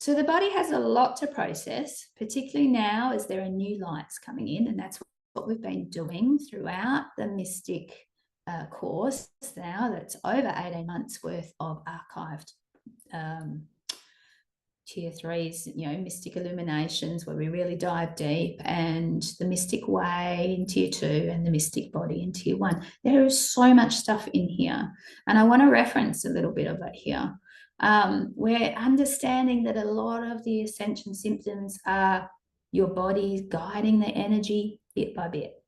So the body has a lot to process, particularly now as there are new lights coming in, and that's what we've been doing throughout the Mystic course now. That's over 18 months worth of archived tier 3s, mystic illuminations, where we really dive deep, and the mystic way in tier 2 and the mystic body in tier 1. There is so much stuff in here, and I want to reference a little bit of it here. We're understanding that a lot of the ascension symptoms are your body guiding the energy bit by bit.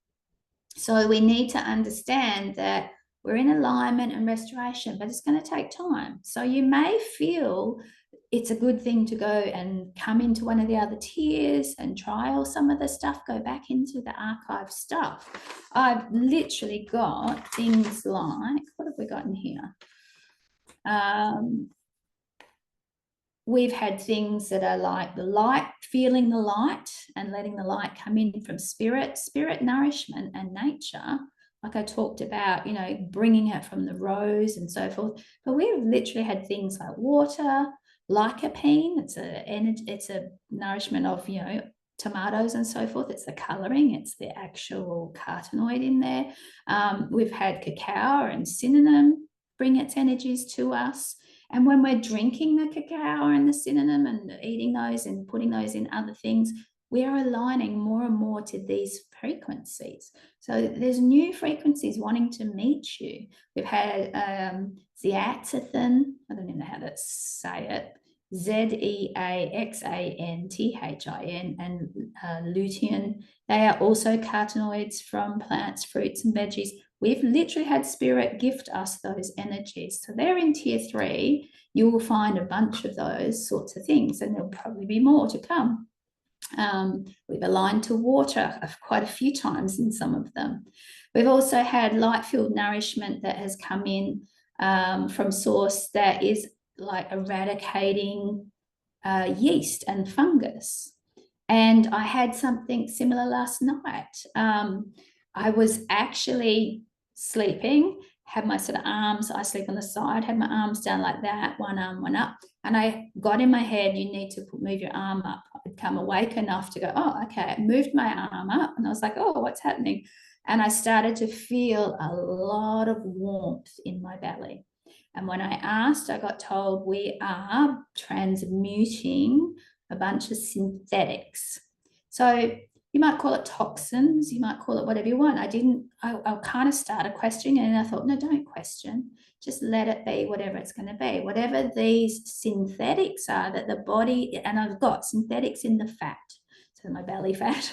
So we need to understand that we're in alignment and restoration, but it's going to take time. So you may feel it's a good thing to go and come into one of the other tiers and trial some of the stuff, go back into the archive stuff. I've literally got things like, what have we got in here? We've had things that are like the light, feeling the light and letting the light come in from spirit nourishment and nature. Like I talked about, bringing it from the rose and so forth. But we've literally had things like water, lycopene. It's a nourishment of, tomatoes and so forth. It's the colouring. It's the actual carotenoid in there. We've had cacao and cinnamon bring its energies to us. And when we're drinking the cacao and the cinnamon and eating those and putting those in other things, we are aligning more and more to these frequencies. So there's new frequencies wanting to meet you. We've had zeaxanthin, I don't even know how to say it, zeaxanthin, and lutein. They are also carotenoids from plants, fruits, and veggies. We've literally had spirit gift us those energies. So they're in tier 3. You will find a bunch of those sorts of things, and there'll probably be more to come. We've aligned to water quite a few times in some of them. We've also had light-filled nourishment that has come in from source that is like eradicating yeast and fungus. And I had something similar last night. I was actually sleeping, had my sort of arms, I sleep on the side, had my arms down like that, one arm went up, and I got in my head, you need to move your arm up. I'd come awake enough to go, oh, okay. I moved my arm up, and I was like, oh, what's happening? And I started to feel a lot of warmth in my belly. And when I asked, I got told we are transmuting a bunch of synthetics. So you might call it toxins, you might call it whatever you want. I kind of started questioning, and I thought, no, don't question. Just let it be whatever it's going to be. Whatever these synthetics are that the body, and I've got synthetics in the fat, so my belly fat,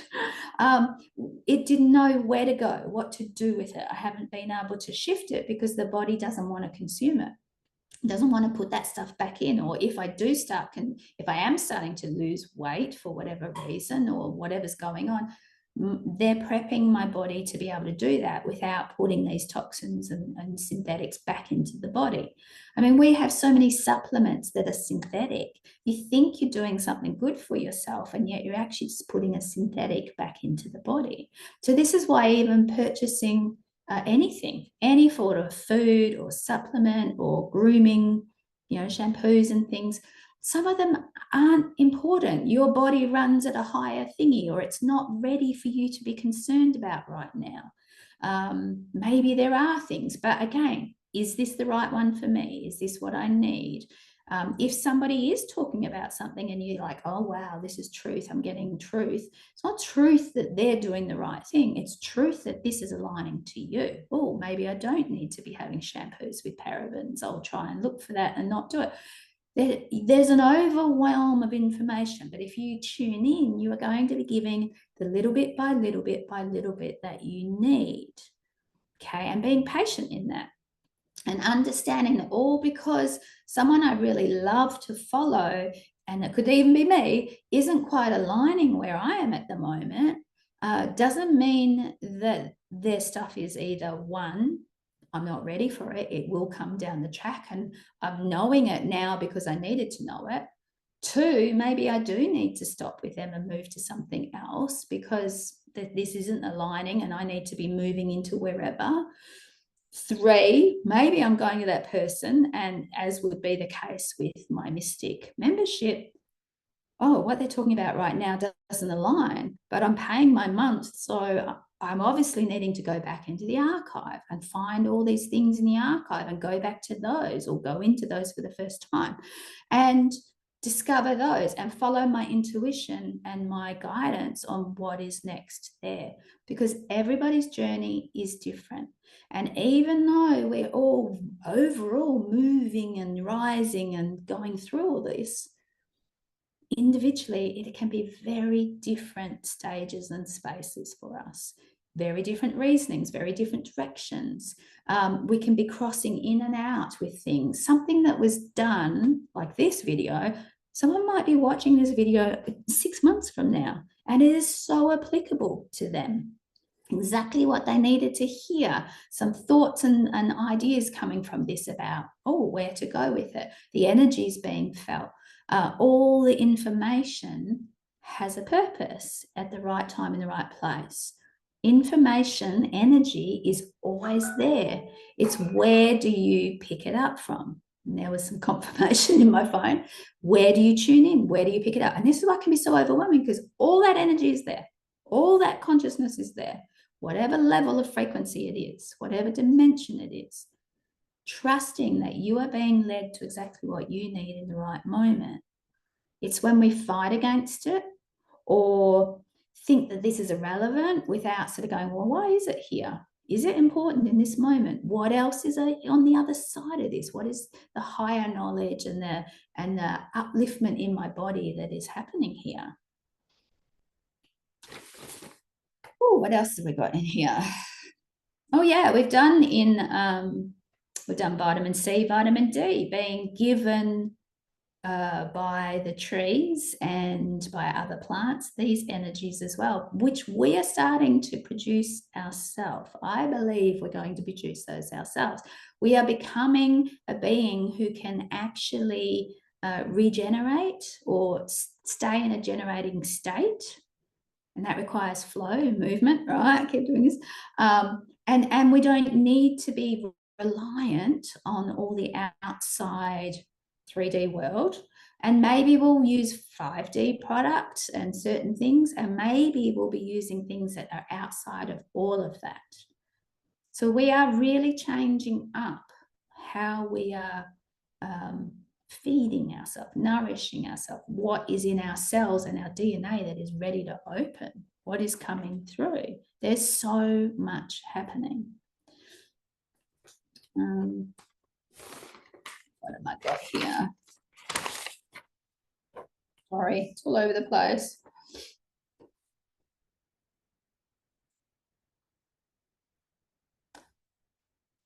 it didn't know where to go, what to do with it. I haven't been able to shift it because the body doesn't want to consume it. Doesn't want to put that stuff back in. Or if I do if I am starting to lose weight for whatever reason or whatever's going on, they're prepping my body to be able to do that without putting these toxins and synthetics back into the body. I mean, we have so many supplements that are synthetic. You think you're doing something good for yourself, and yet you're actually just putting a synthetic back into the body. So this is why even purchasing anything, any sort of food or supplement or grooming, shampoos and things, some of them aren't important. Your body runs at a higher thingy, or it's not ready for you to be concerned about right now. Maybe there are things, but again, is this the right one for me? Is this what I need? If somebody is talking about something and you're like, oh, wow, this is truth, I'm getting truth. It's not truth that they're doing the right thing. It's truth that this is aligning to you. Oh, maybe I don't need to be having shampoos with parabens. I'll try and look for that and not do it. There's an overwhelm of information, but if you tune in, you are going to be giving the little bit by little bit by little bit that you need, okay, and being patient in that. And understanding that all because someone I really love to follow, and it could even be me, isn't quite aligning where I am at the moment, doesn't mean that their stuff is either one, I'm not ready for it, it will come down the track and I'm knowing it now because I needed to know it. 2, maybe I do need to stop with them and move to something else because this isn't aligning and I need to be moving into wherever. 3, maybe I'm going to that person, and as would be the case with my Mystic membership, oh, what they're talking about right now doesn't align, but I'm paying my month. So I'm obviously needing to go back into the archive and find all these things in the archive and go back to those or go into those for the first time and discover those and follow my intuition and my guidance on what is next there, because everybody's journey is different. And even though we're all overall moving and rising and going through all this, individually, it can be very different stages and spaces for us, very different reasonings, very different directions. We can be crossing in and out with things. Something that was done, like this video, someone might be watching this video 6 months from now, and it is so applicable to them. Exactly what they needed to hear, some thoughts and ideas coming from this about, oh, where to go with it, the energies being felt. All the information has a purpose at the right time in the right place. Information, energy is always there. It's where do you pick it up from? And there was some confirmation in my phone. Where do you tune in? Where do you pick it up? And this is why it can be so overwhelming, because all that energy is there. All that consciousness is there. Whatever level of frequency it is, whatever dimension it is, trusting that you are being led to exactly what you need in the right moment. It's when we fight against it or think that this is irrelevant without sort of going, well, why is it here? Is it important in this moment? What else is on the other side of this? What is the higher knowledge and the upliftment in my body that is happening here? Oh, what else have we got in here? Oh yeah, we've done vitamin C, vitamin D being given by the trees and by other plants, these energies as well, which we are starting to produce ourselves. I believe we're going to produce those ourselves. We are becoming a being who can actually regenerate or stay in a generating state. And that requires flow and movement, right? I keep doing this. And we don't need to be reliant on all the outside 3D world. And maybe we'll use 5D products and certain things, and maybe we'll be using things that are outside of all of that. So we are really changing up how we are feeding ourselves, nourishing ourselves, what is in our cells and our DNA that is ready to open, what is coming through. There's so much happening. What have I got here? Sorry, it's all over the place.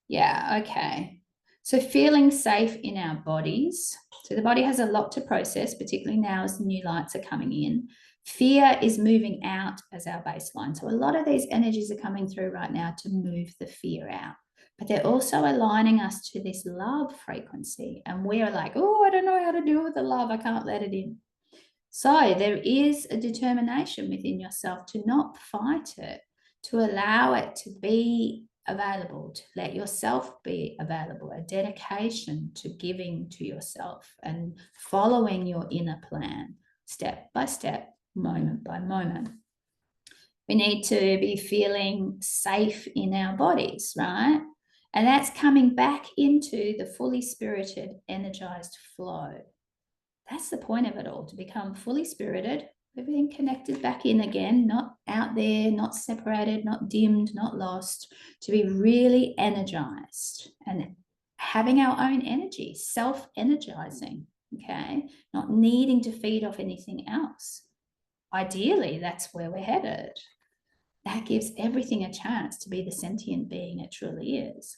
Yeah, okay. So feeling safe in our bodies. So the body has a lot to process, particularly now as the new lights are coming in. Fear is moving out as our baseline. So a lot of these energies are coming through right now to move the fear out. But they're also aligning us to this love frequency. And we are like, oh, I don't know how to deal with the love. I can't let it in. So there is a determination within yourself to not fight it, to allow it to be available, to let yourself be available, a dedication to giving to yourself and following your inner plan, step by step, moment by moment. We need to be feeling safe in our bodies, right? And that's coming back into the fully spirited, energized flow. That's the point of it all, to become fully spirited, everything connected back in again, not out there, not separated, not dimmed, not lost, to be really energized and having our own energy, self-energizing, okay? Not needing to feed off anything else. Ideally, that's where we're headed. That gives everything a chance to be the sentient being it truly is.